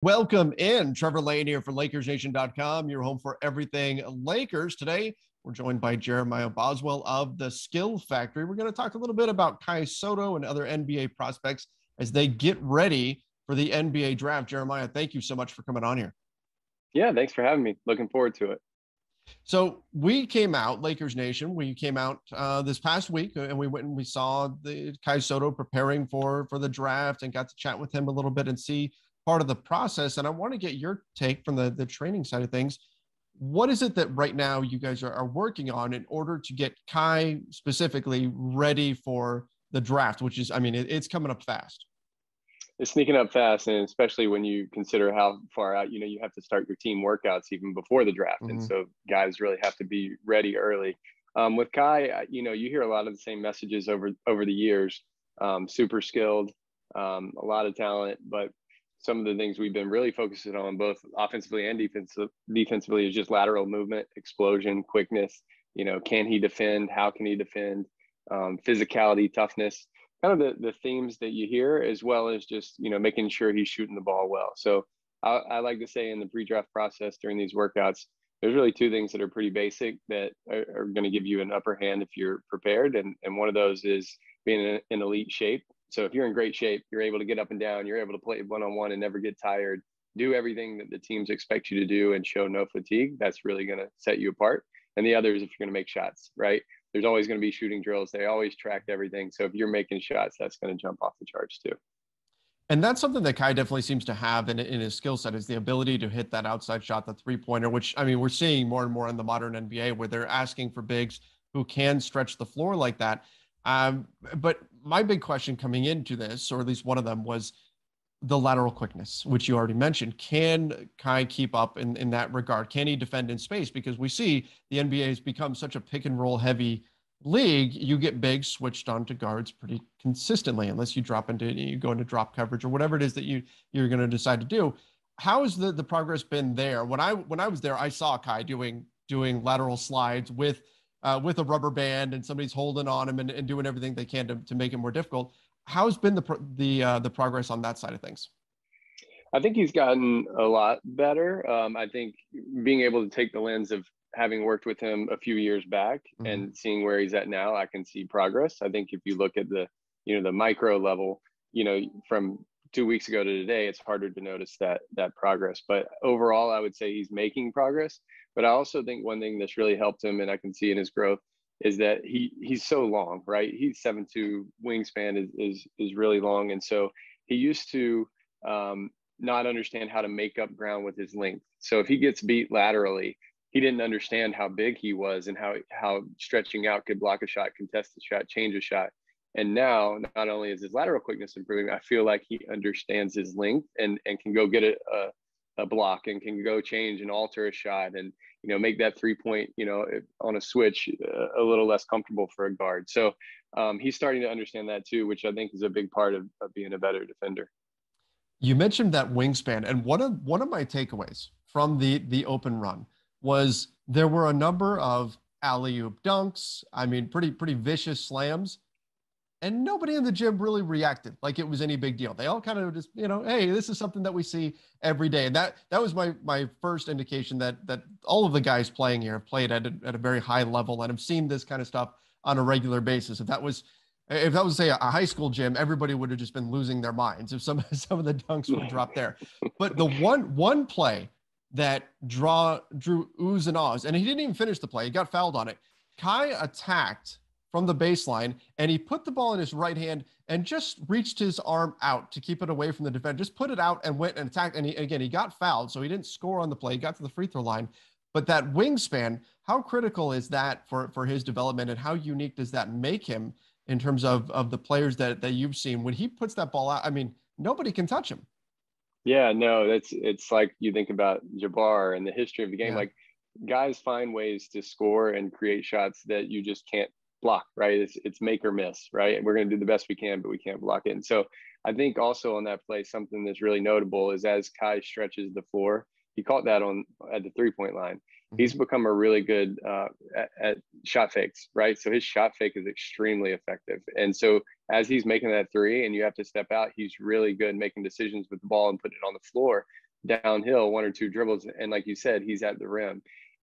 Welcome in. Trevor Lane here for LakersNation.com, your home for everything Lakers. Today, we're joined by Jeremiah Boswell of the Skill Factory. We're going to talk a little bit about Sotto and other NBA prospects as they get ready for the NBA draft. Jeremiah, thank you so much for coming on here. Yeah, thanks for having me. Looking forward to it. So we came out, Lakers Nation, we came out this past week and we went and we saw the Sotto preparing for the draft and got to chat with him a little bit and see part of the process. And I want to get your take from the training side of things. What is it that right now you guys are working on in order to get Kai specifically ready for the draft, which is, I mean, it's coming up fast. It's sneaking up fast, and especially when you consider how far out, you have to start your team workouts even before the draft. Mm-hmm. And so guys really have to be ready early. With Kai, you hear a lot of the same messages over the years. Super skilled, a lot of talent, but some of the things we've been really focusing on both offensively and defensively is just lateral movement, explosion, quickness. Can he defend? How can he defend? Physicality, toughness, kind of the themes that you hear, as well as just, making sure he's shooting the ball well. So I like to say in the pre-draft process during these workouts, there's really two things that are pretty basic that are going to give you an upper hand if you're prepared. And one of those is being in elite shape. So if you're in great shape, you're able to get up and down, you're able to play one-on-one and never get tired, do everything that the teams expect you to do and show no fatigue. That's really going to set you apart. And the other is if you're going to make shots, right? There's always going to be shooting drills. They always track everything. So if you're making shots, that's going to jump off the charts too. And that's something that Kai definitely seems to have in his skill set, is the ability to hit that outside shot, the three-pointer, which, I mean, we're seeing more and more in the modern NBA where they're asking for bigs who can stretch the floor like that. But my big question coming into this, or at least one of them, was the lateral quickness, which you already mentioned. Can Kai keep up in that regard? Can he defend in space? Because we see the NBA has become such a pick and roll heavy league. You get bigs switched on to guards pretty consistently, unless you go into drop coverage or whatever it is that you're going to decide to do. How has the progress been there? When I was there, I saw Kai doing lateral slides with a rubber band, and somebody's holding on him and doing everything they can to make it more difficult. How's been the progress on that side of things? I think he's gotten a lot better. I think being able to take the lens of having worked with him a few years back and seeing where he's at now, I can see progress. I think if you look at the micro level, from 2 weeks ago to today, it's harder to notice that progress. But overall, I would say he's making progress. But I also think one thing that's really helped him, and I can see in his growth, is that he's so long, right? He's 7'2", wingspan is really long. And so he used to not understand how to make up ground with his length. So if he gets beat laterally, he didn't understand how big he was and how stretching out could block a shot, contest a shot, change a shot. And now, not only is his lateral quickness improving, I feel like he understands his length and can go get a block and can go change and alter a shot and, make that 3-point, on a switch a little less comfortable for a guard. So he's starting to understand that too, which I think is a big part of being a better defender. You mentioned that wingspan, and one of my takeaways from the open run was there were a number of alley-oop dunks. I mean, pretty vicious slams, and nobody in the gym really reacted like it was any big deal. They all kind of just, hey, this is something that we see every day. And that was my first indication that all of the guys playing here have played at a very high level and have seen this kind of stuff on a regular basis. If that was say a high school gym, everybody would have just been losing their minds if some of the dunks were dropped there. But the one play that drew oohs and ahs, and he didn't even finish the play. He got fouled on it. Kai attacked from the baseline, and he put the ball in his right hand and just reached his arm out to keep it away from the defender. Just put it out and went and attacked. And he got fouled, so he didn't score on the play. He got to the free throw line. But that wingspan, how critical is that for his development, and how unique does that make him in terms of the players that you've seen? When he puts that ball out, I mean, nobody can touch him. Yeah, no, it's like you think about Jabbar and the history of the game. Yeah. Like, guys find ways to score and create shots that you just can't block, right? It's make or miss, right? We're going to do the best we can, but we can't block it. And so I think also on that play, something that's really notable is as Kai stretches the floor, he caught that at the 3-point line. He's become a really good at shot fakes, right? So his shot fake is extremely effective. And so as he's making that three and you have to step out, he's really good making decisions with the ball and putting it on the floor. downhill, one or two dribbles, and like you said, he's at the rim.